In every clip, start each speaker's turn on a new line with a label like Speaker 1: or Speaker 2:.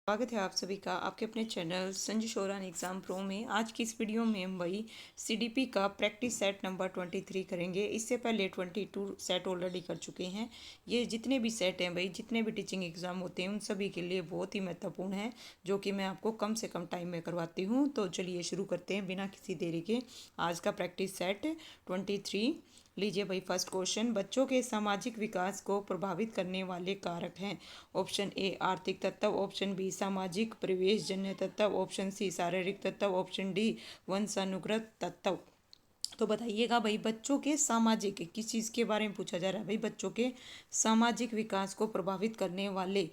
Speaker 1: स्वागत है आप सभी का आपके अपने channel Sanju Sheoran exam pro में। आज की इस वीडियो में हम वही सीडीपी का प्रैक्टिस सेट नंबर 23 करेंगे। इससे पहले 22 सेट ऑलरेडी कर चुके हैं। ये जितने भी सेट हैं भाई, जितने भी टीचिंग एग्ज़ाम होते हैं उन सभी के लिए बहुत ही महत्वपूर्ण है, जो कि मैं आपको कम से कम टाइम में करवाती हूँ। तो चलिए शुरू करते हैं बिना किसी देरी के आज का प्रैक्टिस सेट 23। लीजिए भाई, फर्स्ट क्वेश्चन, बच्चों के सामाजिक विकास को प्रभावित करने वाले कारक हैं। ऑप्शन ए आर्थिक तत्व, ऑप्शन बी सामाजिक परिवेश जन्य तत्व, ऑप्शन सी शारीरिक तत्व, ऑप्शन डी वंशानुगत तत्व। तो बताइएगा भाई, बच्चों के सामाजिक किस चीज़ के बारे में पूछा जा रहा है भाई, बच्चों के सामाजिक विकास को प्रभावित करने वाले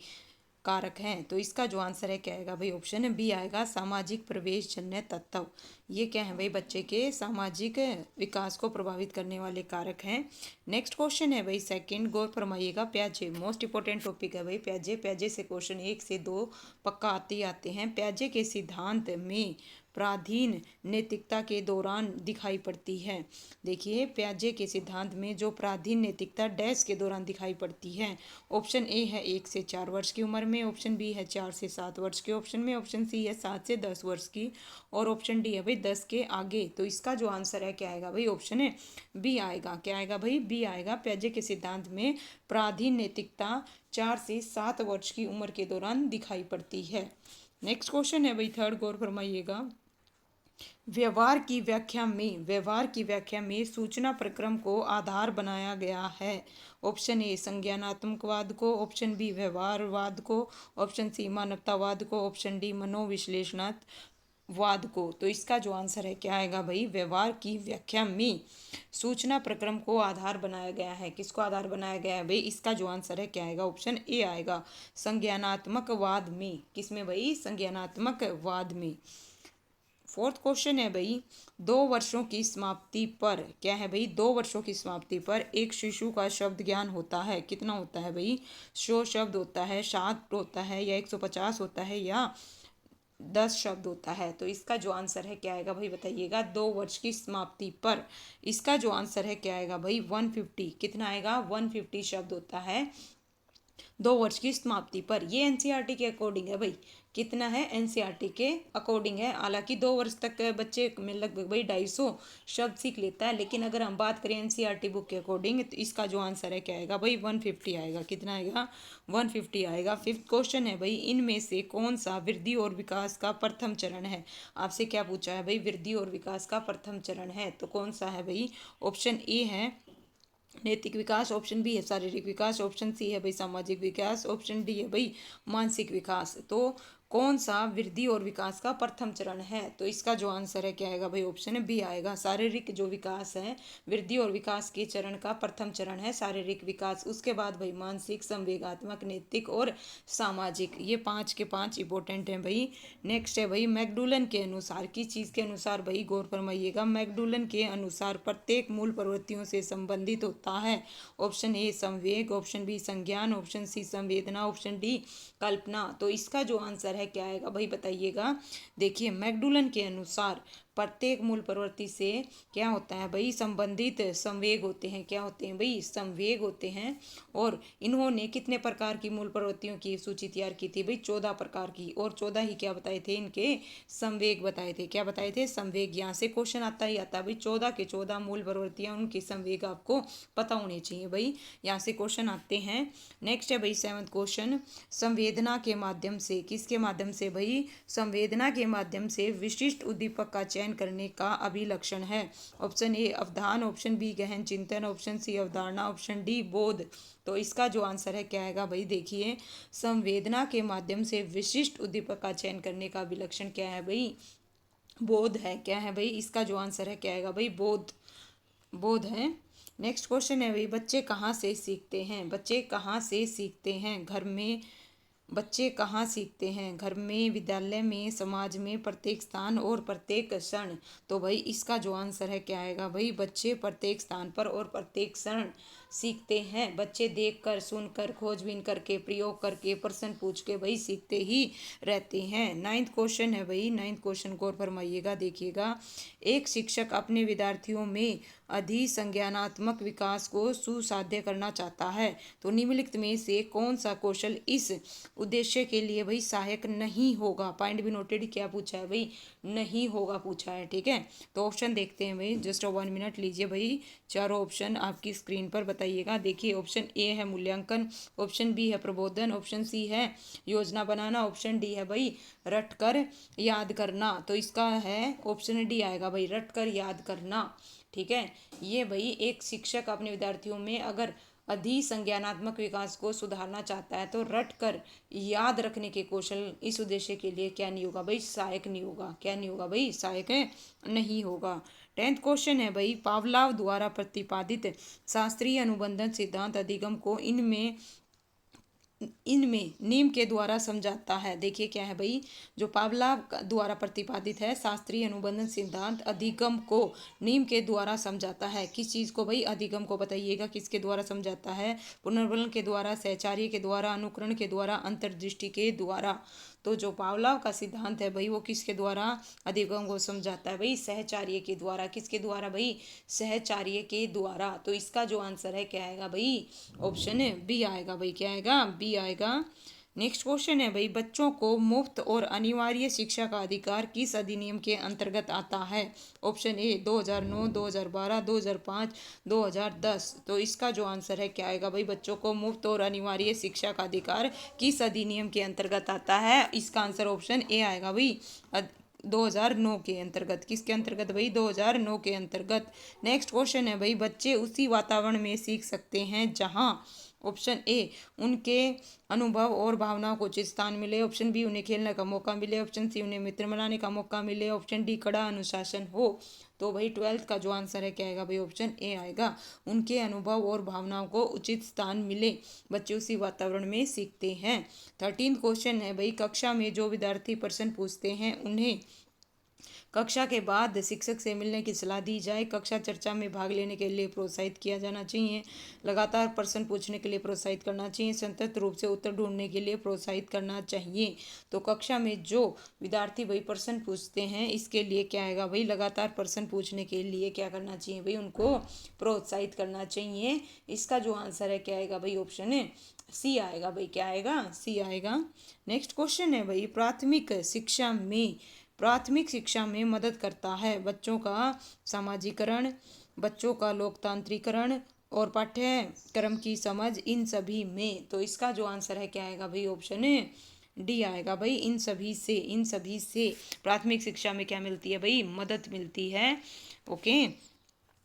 Speaker 1: कारक हैं। तो इसका जो आंसर है क्या आएगा भाई, ऑप्शन बी आएगा सामाजिक प्रवेश जन्य तत्व। ये क्या है भाई, बच्चे के सामाजिक विकास को प्रभावित करने वाले कारक हैं। नेक्स्ट क्वेश्चन है भाई सेकंड, गौर फरमाइएगा, प्याजे मोस्ट इंपॉर्टेंट टॉपिक है भाई। प्याजे प्याजे से क्वेश्चन 1 से 2 पक्का आते हैं। प्याजे के सिद्धांत में पराधीन नैतिकता के दौरान दिखाई पड़ती है। देखिए, प्याजे के सिद्धांत में जो पराधीन नैतिकता डैश के दौरान दिखाई पड़ती है। ऑप्शन ए है 1 से 4 वर्ष की उम्र में, ऑप्शन बी है 4 से 7 वर्ष के ऑप्शन में, ऑप्शन सी है 7 से 10 वर्ष की, और ऑप्शन डी है भाई 10 के आगे। तो इसका जो आंसर है क्या आएगा भाई, ऑप्शन है बी आएगा। क्या आएगा भाई, बी आएगा। प्याजे के सिद्धांत में पराधीन नैतिकता 4 से 7 वर्ष की उम्र के दौरान दिखाई पड़ती है। नेक्स्ट क्वेश्चन है भाई थर्ड, गौर फरमाइएगा, व्यवहार की व्याख्या में सूचना प्रक्रम को आधार बनाया गया है। ऑप्शन ए संज्ञानात्मकवाद को, ऑप्शन बी व्यवहारवाद को, ऑप्शन सी मानवतावाद को, ऑप्शन डी मनोविश्लेषणवाद को। तो इसका जो आंसर है क्या आएगा भाई, व्यवहार की व्याख्या में सूचना प्रक्रम को आधार बनाया गया है। किसको आधार बनाया गया है भाई, इसका जो आंसर है क्या आएगा, ऑप्शन ए आएगा संज्ञानात्मकवाद में। किसमें भाई, संज्ञानात्मकवाद में। फोर्थ क्वेश्चन है भाई, 2 वर्षों की समाप्ति पर, क्या है भाई, 2 वर्षों की समाप्ति पर एक शिशु का शब्द ज्ञान होता है। कितना होता है भाई, 100 शब्द होता है, 7 होता है, या 150 होता है, या 10 शब्द होता है। तो इसका जो आंसर है क्या आएगा भाई, बताइएगा। 2 वर्ष की समाप्ति पर इसका जो आंसर है क्या आएगा भाई, 150। कितना आएगा, 150 शब्द होता है 2 वर्ष की समाप्ति पर। ये एनसीईआरटी के अकॉर्डिंग है भाई। कितना है, एनसीईआरटी के अकॉर्डिंग है। हालांकि 2 वर्ष तक बच्चे में लगभग भाई 250 शब्द सीख लेता है, लेकिन अगर हम बात करें एनसीईआरटी बुक के अकॉर्डिंग तो इसका जो आंसर है क्या आएगा भाई, 150 आएगा। कितना आएगा, 150 आएगा। फिफ्थ क्वेश्चन है भाई, इनमें से कौन सा वृद्धि और विकास का प्रथम चरण है। आपसे क्या पूछा है भाई, वृद्धि और विकास का प्रथम चरण है, तो कौन सा है भाई, ऑप्शन ए है नैतिक विकास, ऑप्शन बी है शारीरिक विकास, ऑप्शन सी है भाई सामाजिक विकास, ऑप्शन डी है भाई मानसिक विकास। तो कौन सा वृद्धि और विकास का प्रथम चरण है, तो इसका जो आंसर है क्या आएगा भाई, ऑप्शन बी आएगा। शारीरिक जो विकास है, वृद्धि और विकास के चरण का प्रथम चरण है शारीरिक विकास। उसके बाद भाई मानसिक, संवेगात्मक, नैतिक और सामाजिक। ये 5 के 5 इंपॉर्टेंट हैं भाई। नेक्स्ट है भाई, मैकडूलन के अनुसार, किस चीज़ के अनुसार भाई, गौर फरमाइएगा, मैकडूलन के अनुसार प्रत्येक मूल प्रवृत्तियों से संबंधित होता है। ऑप्शन ए संवेग, ऑप्शन बी संज्ञान, ऑप्शन सी संवेदना, ऑप्शन डी कल्पना। तो इसका जो आंसर है क्या आएगा भाई, बताइएगा। देखिए, मैकडूलन के अनुसार प्रत्येक मूल प्रवृत्ति से क्या होता है भाई, संबंधित संवेग होते हैं। क्या होते हैं भाई, संवेग होते हैं। और इन्होंने कितने प्रकार की मूल प्रवृत्तियों की सूची तैयार की थी भाई, 14 प्रकार की, और 14 ही क्या बताए थे, इनके संवेग बताए थे। क्या बताए थे, संवेग। यहाँ से क्वेश्चन आता ही आता है भाई, 14 के 14 मूल प्रवृत्तियां, उनके संवेग आपको पता होने चाहिए भाई। यहाँ से क्वेश्चन आते हैं। नेक्स्ट है भाई सेवंथ क्वेश्चन, संवेदना के माध्यम से, किसके माध्यम से भाई, संवेदना के माध्यम से विशिष्ट उद्दीपक का चयन करने का अभिलक्षण है। ऑप्शन ए अवधान, ऑप्शन बी गहन चिंतन, ऑप्शन सी अवधारणा, ऑप्शन डी बोध। तो इसका जो आंसर है क्या आएगा भाई, देखिए, संवेदना के माध्यम से विशिष्ट उद्दीपक का चयन करने का अभिलक्षण क्या है भाई, बोध है। क्या है भाई, इसका जो आंसर है क्या आएगा भाई, बोध, बोध है। नेक्स्ट क्वेश्चन है भाई, बच्चे कहाँ से सीखते हैं, बच्चे कहाँ से सीखते हैं, घर में, बच्चे कहाँ सीखते हैं, घर में, विद्यालय में, समाज में, प्रत्येक स्थान और प्रत्येक क्षण। तो भाई इसका जो आंसर है क्या आएगा भाई, बच्चे प्रत्येक स्थान पर और प्रत्येक क्षण सीखते हैं। बच्चे देखकर, सुनकर, खोजबीन करके, प्रयोग करके, प्रश्न पूछ के भाई सीखते ही रहते हैं। 9th क्वेश्चन है भाई, 9th क्वेश्चन को और फरमाइएगा, देखिएगा। एक शिक्षक अपने विद्यार्थियों में अधिसंज्ञानात्मक विकास को सुसाध्य करना चाहता है, तो निम्नलिखित में से कौन सा कौशल इस उद्देश्य के लिए भाई सहायक नहीं होगा। पॉइंट भी नोटेड, क्या पूछा है भाई, नहीं होगा पूछा है, ठीक है। तो ऑप्शन देखते हैं भाई, जस्ट 1 मिनट लीजिए भाई। चारों ऑप्शन आपकी स्क्रीन पर बताइएगा। देखिए, ऑप्शन ए है मूल्यांकन, ऑप्शन बी है प्रबोधन, ऑप्शन सी है योजना बनाना, ऑप्शन डी है भाई रट कर याद करना। तो इसका है ऑप्शन डी आएगा भाई, रट कर याद करना, ठीक है। ये भाई एक शिक्षक अपने विद्यार्थियों में अगर अधिसंज्ञानात्मक विकास को सुधारना चाहता है तो रट कर याद रखने के कौशल इस उद्देश्य के लिए क्या नहीं होगा भाई, सहायक नहीं होगा। क्या नहीं होगा भाई, सहायक नहीं होगा। 10th क्वेश्चन है भाई, पावलाव द्वारा प्रतिपादित शास्त्रीय अनुबंधन सिद्धांत अधिगम को इनमें नीम के द्वारा समझाता है। देखिए क्या है भाई, जो पावलाव द्वारा प्रतिपादित है शास्त्रीय अनुबंधन सिद्धांत अधिगम को नीम के द्वारा समझाता है। किस चीज़ को भाई, अधिगम को बताइएगा किसके द्वारा समझाता है। पुनर्वलन के द्वारा, सहचार्य के द्वारा, अनुकरण के द्वारा, अंतर्दृष्टि के द्वारा। तो जो पावलाव का सिद्धांत है भाई वो किसके द्वारा अधिगम को समझाता है भाई, सहचार्य के द्वारा। किसके द्वारा भाई, सहचार्य के द्वारा। तो इसका जो आंसर है क्या आएगा भाई, ऑप्शन बी आएगा भाई। क्या आएगा, बी आएगा। नेक्स्ट क्वेश्चन है भाई, बच्चों को मुफ्त और अनिवार्य शिक्षा का अधिकार किस अधिनियम के अंतर्गत आता है। ऑप्शन ए 2009, 2012, 2005, 2010। तो इसका जो आंसर है क्या आएगा भाई, बच्चों को मुफ्त और अनिवार्य शिक्षा का अधिकार किस अधिनियम के अंतर्गत आता है। इसका आंसर ऑप्शन ए आएगा भाई, 2009 के अंतर्गत। किसके अंतर्गत भाई, 2009 के अंतर्गत। नेक्स्ट क्वेश्चन है भाई, बच्चे उसी वातावरण में सीख सकते हैं जहां, ऑप्शन ए उनके अनुभव और भावनाओं को उचित स्थान मिले, ऑप्शन बी उन्हें खेलने का मौका मिले, ऑप्शन सी उन्हें मित्र बनाने का मौका मिले, ऑप्शन डी कड़ा अनुशासन हो। तो भाई 12th का जो आंसर है क्या आएगा भाई, ऑप्शन ए आएगा, उनके अनुभव और भावनाओं को उचित स्थान मिले। बच्चे उसी वातावरण में सीखते हैं। 13th क्वेश्चन है भाई, कक्षा में जो विद्यार्थी प्रश्न पूछते हैं उन्हें कक्षा के बाद शिक्षक से मिलने की सलाह दी जाए। कक्षा चर्चा में भाग लेने के लिए प्रोत्साहित किया जाना चाहिए। लगातार प्रश्न पूछने के लिए प्रोत्साहित करना चाहिए। स्वतंत्र रूप से उत्तर ढूंढने के लिए प्रोत्साहित करना चाहिए। तो कक्षा में जो विद्यार्थी भाई प्रश्न पूछते हैं इसके लिए क्या आएगा भाई, लगातार प्रश्न पूछने के लिए क्या करना चाहिए भाई, उनको प्रोत्साहित करना चाहिए। इसका जो आंसर है क्या आएगा भाई, ऑप्शन सी आएगा भाई। क्या आएगा, सी आएगा। नेक्स्ट क्वेश्चन है भाई, प्राथमिक शिक्षा में मदद करता है बच्चों का सामाजिकरण, बच्चों का लोकतांत्रिकरण और पाठ्यक्रम की समझ, इन सभी में। तो इसका जो आंसर है क्या आएगा भाई, ऑप्शन डी आएगा भाई, इन सभी से प्राथमिक शिक्षा में क्या मिलती है भाई, मदद मिलती है। ओके।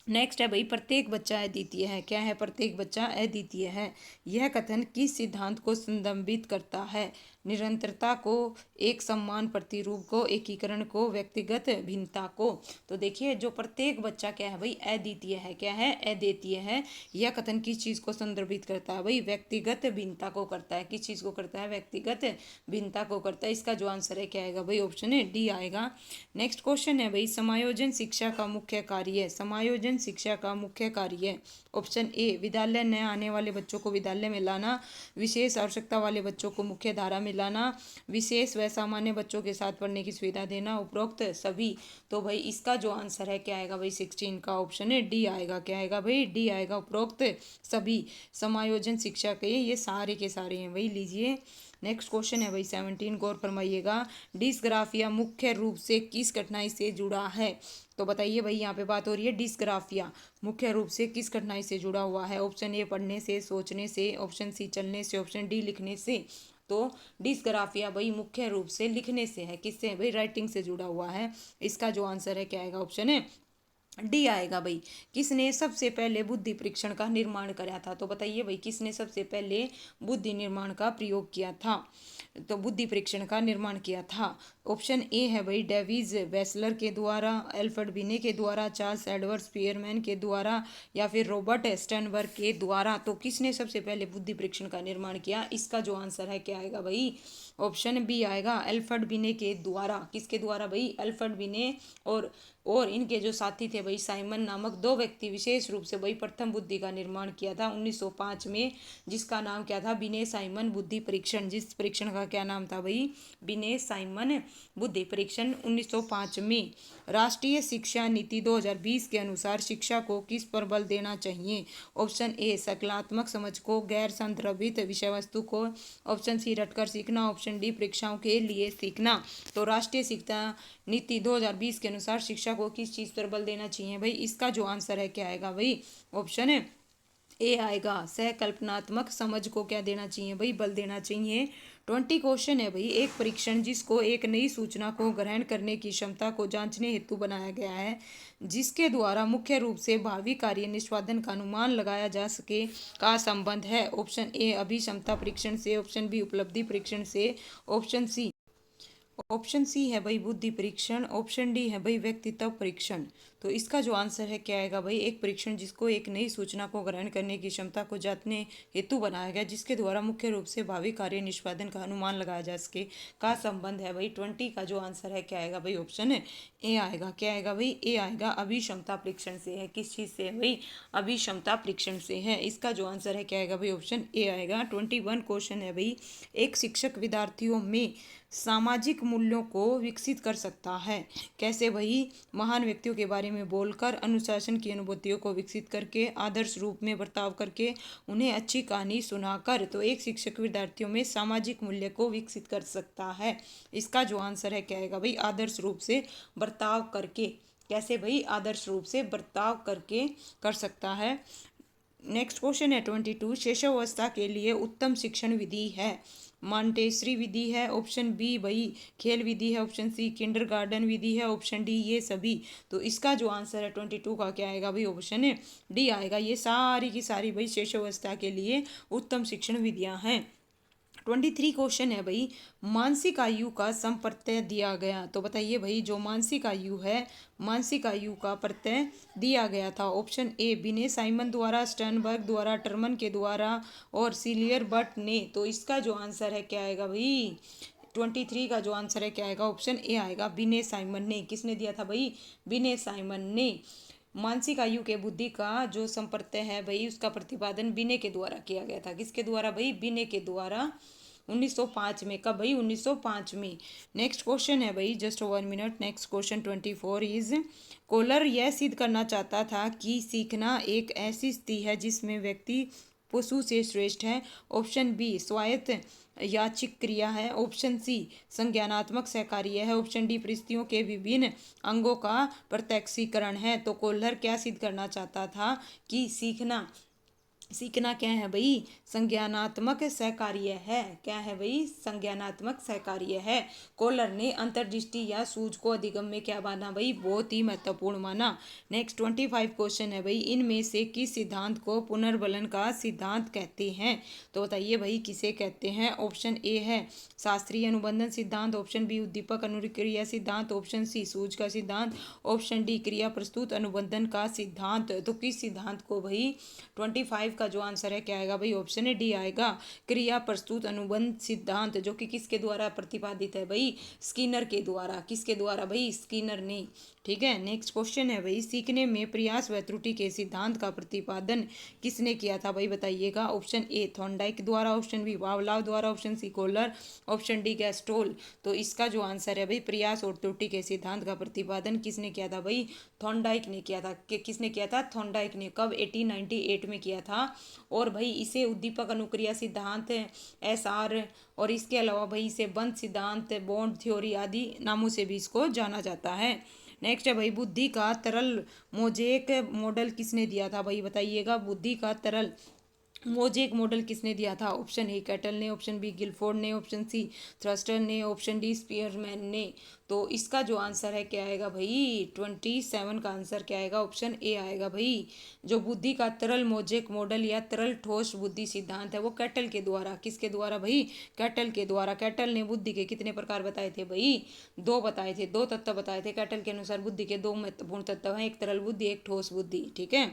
Speaker 1: नेक्स्ट है भाई, प्रत्येक बच्चा अद्वितीय है। क्या है, प्रत्येक बच्चा अद्वितीय है। यह कथन किस सिद्धांत को संदर्भित करता है। निरंतरता को, एक समान प्रतिरूप को, एकीकरण को, व्यक्तिगत भिन्नता को। तो देखिए जो प्रत्येक बच्चा क्या है भाई, अद्वितीय है। क्या है, अद्वितीय है। यह कथन किस चीज़ को संदर्भित करता है भाई, व्यक्तिगत भिन्नता को करता है। किस चीज़ को करता है, व्यक्तिगत भिन्नता को करता है। इसका जो आंसर है क्या आएगा भाई, ऑप्शन डी आएगा। नेक्स्ट क्वेश्चन है भाई, समायोजन शिक्षा का मुख्य कार्य। समायोजन शिक्षा का मुख्य कार्य, ऑप्शन ए विद्यालय न आने वाले बच्चों को विद्यालय में लाना, विशेष आवश्यकता वाले बच्चों को मुख्य धारा में लाना, विशेष व सामान्य बच्चों के साथ पढ़ने की सुविधा देना, उपरोक्त सभी। तो भाई इसका जो आंसर है क्या आएगा भाई, 16 का ऑप्शन है डी आएगा। क्या आएगा भाई, डी आएगा, उपरोक्त सभी। समायोजन शिक्षा के सारे हैं भाई, लीजिए। नेक्स्ट क्वेश्चन है भाई 17, गौर फरमाइएगा। डिस्ग्राफिया मुख्य रूप से किस कठिनाई से जुड़ा है। तो बताइए भाई, यहाँ पे बात हो रही है डिस्ग्राफिया मुख्य रूप से किस कठिनाई से जुड़ा हुआ है। ऑप्शन ए पढ़ने से, सोचने से, ऑप्शन सी चलने से, ऑप्शन डी लिखने से। तो डिस्ग्राफिया भाई मुख्य रूप से लिखने से है। किससे भाई, राइटिंग से जुड़ा हुआ है। इसका जो आंसर है क्या आएगा, ऑप्शन है डी आएगा भाई। किसने सबसे पहले बुद्धि परीक्षण का निर्माण कराया था। तो बताइए भाई, किसने सबसे पहले बुद्धि निर्माण का प्रयोग किया था, तो बुद्धि परीक्षण का निर्माण किया था। ऑप्शन ए है भाई डेविस वेसलर के द्वारा, एल्फ्रेड बिने के द्वारा, चार्ल्स एडवर्ड स्पीयरमैन के द्वारा, या फिर रॉबर्ट स्टर्नबर्ग के द्वारा। तो किसने सबसे पहले बुद्धि परीक्षण का निर्माण किया। इसका जो आंसर है क्या आएगा भाई, ऑप्शन बी आएगा, एल्फ्रेड बिने के द्वारा। किसके द्वारा भाई, एल्फ्रेड बिने और और इनके जो साथी थे भाई साइमन नामक दो व्यक्ति विशेष रूप से भाई प्रथम बुद्धि का निर्माण किया था 1905 में, जिसका नाम क्या था, बिने साइमन बुद्धि परीक्षण। जिस परीक्षण का क्या नाम था भाई, बिने साइमन बुद्धि परीक्षण 1905 में। राष्ट्रीय शिक्षा नीति 2020 के अनुसार शिक्षा को किस पर बल देना चाहिए? ऑप्शन ए सकलात्मक समझ को, गैर संदर्भित विषय वस्तु को, ऑप्शन सी रटकर सीखना, ऑप्शन डी परीक्षाओं के लिए सीखना। तो राष्ट्रीय शिक्षा नीति 2020 के अनुसार शिक्षा को किस चीज पर बल देना चाहिए भाई, इसका जो आंसर है क्या आएगा भाई, ऑप्शन है ए आएगा, सहकल्पनात्मक समझ को क्या देना चाहिए भाई, बल देना चाहिए। 20 क्वेश्चन है भाई, एक परीक्षण जिसको एक नई सूचना को ग्रहण करने की क्षमता को जांचने हेतु बनाया गया है, जिसके द्वारा मुख्य रूप से भावी कार्य निष्पादन का अनुमान लगाया जा सके, का संबंध है। ऑप्शन ए अभिक्षमता परीक्षण से, ऑप्शन बी उपलब्धि परीक्षण से, ऑप्शन सी है भाई बुद्धि परीक्षण, ऑप्शन डी है भाई व्यक्तित्व परीक्षण। तो इसका जो आंसर है क्या आएगा भाई, एक परीक्षण जिसको एक नई सूचना को ग्रहण करने की क्षमता को जांचने हेतु बनाया गया, जिसके द्वारा मुख्य रूप से भावी कार्य निष्पादन का अनुमान लगाया जा सके, का संबंध है भाई। 20 का जो आंसर है क्या आएगा भाई, ऑप्शन है ए आएगा। क्या आएगा भाई, ए आएगा, अभिक्षमता परीक्षण से है। किस चीज से है भाई, अभिक्षमता परीक्षण से है। इसका जो आंसर है क्या आएगा भाई, ऑप्शन ए आएगा। 21 क्वेश्चन है भाई, एक शिक्षक विद्यार्थियों में सामाजिक मूल्यों को विकसित कर सकता है। कैसे भाई, महान व्यक्तियों के बारे में बोलकर, अनुशासन की अनुभूतियों को विकसित करके, आदर्श रूप में बर्ताव करके, उन्हें अच्छी कहानी सुनाकर। तो एक शिक्षक विद्यार्थियों में सामाजिक मूल्य को विकसित कर सकता है। इसका जो आंसर है क्या आएगा भाई, आदर्श रूप से बर्ताव करके। कैसे भाई, आदर्श रूप से बर्ताव करके कर सकता है। नेक्स्ट क्वेश्चन है 22, शैशवावस्था के लिए उत्तम शिक्षण विधि है। मॉन्टेसरी विधि है, ऑप्शन बी भाई खेल विधि है, ऑप्शन सी किंडरगार्टन विधि है, ऑप्शन डी ये सभी। तो इसका जो आंसर है 22 का क्या आएगा भाई, ऑप्शन है डी आएगा। ये सारी की सारी भाई शैशवावस्था के लिए उत्तम शिक्षण विधियां हैं। 23 क्वेश्चन है भाई, मानसिक आयु का संप्रत्यय दिया गया। तो बताइए भाई, जो मानसिक आयु है, मानसिक आयु का प्रत्यय दिया गया था। ऑप्शन ए बिने साइमन द्वारा, स्टर्नबर्ग द्वारा, टर्मन के द्वारा और सीलियर बट ने। तो इसका जो आंसर है क्या आएगा भाई, 23 का जो आंसर है क्या आएगा, ऑप्शन ए आएगा, बिने साइमन ने। किसने दिया था भाई, बिने साइमन ने। मानसिक आयु के बुद्धि का जो संप्रत्यय है भाई, उसका प्रतिपादन बिने के द्वारा किया गया था। किसके द्वारा भाई, बिने के द्वारा 1905 में। कब भाई, 1905 में। नेक्स्ट क्वेश्चन है भाई, just 1 minute. Next question 24 is, कोलर यह सिद्ध करना चाहता था कि सीखना एक ऐसी स्थिति है जिसमें व्यक्ति पशु से श्रेष्ठ है। ऑप्शन बी स्वायत्त याचिक क्रिया है, ऑप्शन सी संज्ञानात्मक सहकार्य है, ऑप्शन डी परिस्थितियों के विभिन्न अंगों का प्रत्यक्षीकरण है। तो कोल्हर क्या सिद्ध करना चाहता था कि सीखना, सीखना क्या है भाई, संज्ञानात्मक सहकार्य है। क्या है भाई, संज्ञानात्मक सहकार्य है। कोलर ने अंतर्दृष्टि या सूझ को अधिगम में क्या माना भाई, बहुत ही महत्वपूर्ण माना। नेक्स्ट 25 क्वेश्चन है भाई, इनमें से किस सिद्धांत को पुनर्बलन का सिद्धांत कहते हैं। तो बताइए भाई किसे कहते हैं। ऑप्शन ए है शास्त्रीय अनुबंधन सिद्धांत, ऑप्शन बी उद्दीपक अनुक्रिया सिद्धांत, ऑप्शन सी सूझ का सिद्धांत, ऑप्शन डी क्रिया प्रस्तुत अनुबंधन का सिद्धांत। तो किस सिद्धांत को भाई, 25 का जो आंसर है क्या आएगा भाई, ऑप्शन डी आएगा, क्रिया प्रस्तुत अनुबंध सिद्धांत, जो कि किसके द्वारा प्रतिपादित है भाई, स्किनर के द्वारा। किसके द्वारा भाई, स्किनर ने। ठीक है। नेक्स्ट क्वेश्चन है भाई, सीखने में प्रयास व त्रुटि के सिद्धांत का प्रतिपादन किसने किया था भाई, बताइएगा। ऑप्शन ए थॉर्नडाइक द्वारा, ऑप्शन बी पावलोव द्वारा, option C Kohler, option D Gestalt. तो इसका जो आंसर है भाई, प्रयास और त्रुटि के सिद्धांत का प्रतिपादन किसने किया था भाई, थॉर्नडाइक ने किया था। किसने किया था, थॉर्नडाइक ने। कब, 1898 में किया था। और भाई इसे उद्दीपक अनुक्रिया सिद्धांत, SR, और इसके अलावा भाई इसे बंध सिद्धांत, बॉन्ड थ्योरी आदि नामों से भी इसको जाना जाता है। नेक्स्ट है भाई, बुद्धि का तरल मोजेक मॉडल किसने दिया था भाई, बताइएगा। बुद्धि का तरल मोजेक मॉडल किसने दिया था। ऑप्शन ए कैटल ने, ऑप्शन बी गिलफोर्ड ने, ऑप्शन सी थ्रस्टर ने, ऑप्शन डी स्पीयरमैन ने। तो इसका जो आंसर है क्या आएगा भाई, 27 का आंसर क्या आएगा, ऑप्शन ए आएगा भाई। जो बुद्धि का तरल मोजेक मॉडल या तरल ठोस बुद्धि सिद्धांत है, वो कैटल के द्वारा, किसके द्वारा भाई, कैटल के द्वारा। कैटल ने बुद्धि के कितने प्रकार बताए थे भाई, 2 बताए थे, 2 तत्व बताए थे। कैटल के अनुसार बुद्धि के 2 महत्वपूर्ण तत्व हैं, एक तरल बुद्धि, एक ठोस बुद्धि। ठीक है।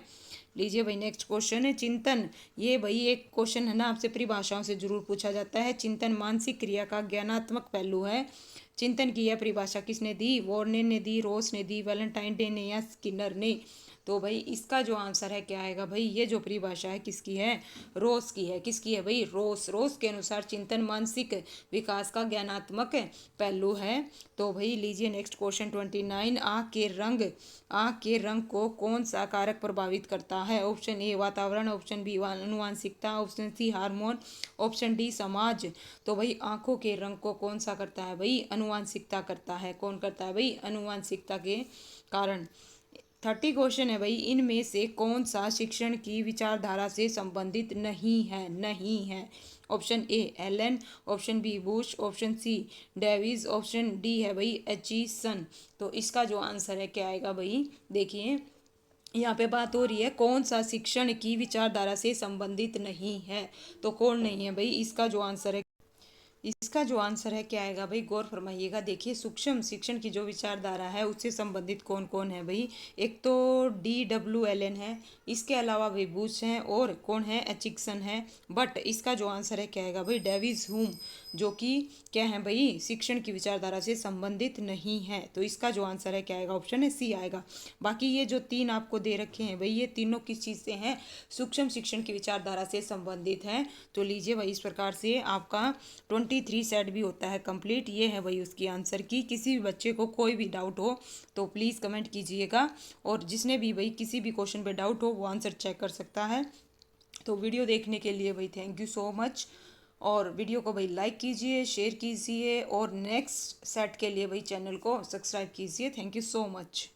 Speaker 1: लीजिए भाई नेक्स्ट क्वेश्चन है, चिंतन ये भाई एक क्वेश्चन है ना आपसे परिभाषाओं से जरूर पूछा जाता है। चिंतन मानसिक क्रिया का ज्ञानात्मक पहलू है। चिंतन की यह परिभाषा किसने दी? वॉर्नेन ने दी, रोस ने दी, वैलेंटाइन डे ने या स्किनर ने? तो भाई इसका जो आंसर है क्या आएगा भाई? ये जो परिभाषा है किसकी है? रोस की है। किसकी है भाई? रोस के अनुसार चिंतन मानसिक विकास का ज्ञानात्मक पहलू है। तो भाई लीजिए नेक्स्ट क्वेश्चन 29। आँख के रंग को कौन सा कारक प्रभावित करता है? ऑप्शन ए वातावरण, ऑप्शन बी अनुवांशिकता, option C hormone, option D समाज। तो भाई आंखों के रंग को कौन सा करता है भाई? अनुवांशिकता करता है। कौन करता है भाई? अनुवांशिकता के कारण। 30 क्वेश्चन है भाई, इनमें से कौन सा शिक्षण की विचारधारा से संबंधित नहीं है? Option A Allen, option B Bush, option C Davis, option D है भाई एचिसन। तो इसका जो आंसर है क्या आएगा भाई? देखिए यहाँ पे बात हो रही है कौन सा शिक्षण की विचारधारा से संबंधित नहीं है। तो कौन नहीं है भाई? इसका जो आंसर है क्या आएगा भाई? गौर फरमाइएगा। देखिए सूक्ष्म शिक्षण की जो विचारधारा है उससे संबंधित कौन कौन है भाई? एक तो DW एलन है, इसके अलावा भाई बुश हैं, और कौन है? एचिक्सन है। बट इसका जो आंसर है क्या आएगा भाई? डेविस हुम, जो कि क्या है भाई? शिक्षण की विचारधारा से संबंधित नहीं है। तो इसका जो आंसर है क्या आएगा? ऑप्शन है सी आएगा। बाकी ये जो तीन आपको दे रखे हैं भाई, ये तीनों किस चीज़ से हैं? सूक्ष्म शिक्षण की विचारधारा से संबंधित हैं। तो लीजिए भाई इस प्रकार से आपका 23 सेट भी होता है कंप्लीट। ये है भाई उसकी आंसर की। किसी भी बच्चे को कोई भी डाउट हो तो प्लीज़ कमेंट कीजिएगा, और जिसने भी भाई किसी भी क्वेश्चन पे डाउट हो वो आंसर चेक कर सकता है। तो वीडियो देखने के लिए भाई थैंक यू सो मच। और वीडियो को भाई लाइक कीजिए, शेयर कीजिए, और नेक्स्ट सेट के लिए भाई चैनल को सब्सक्राइब कीजिए। Thank you so much.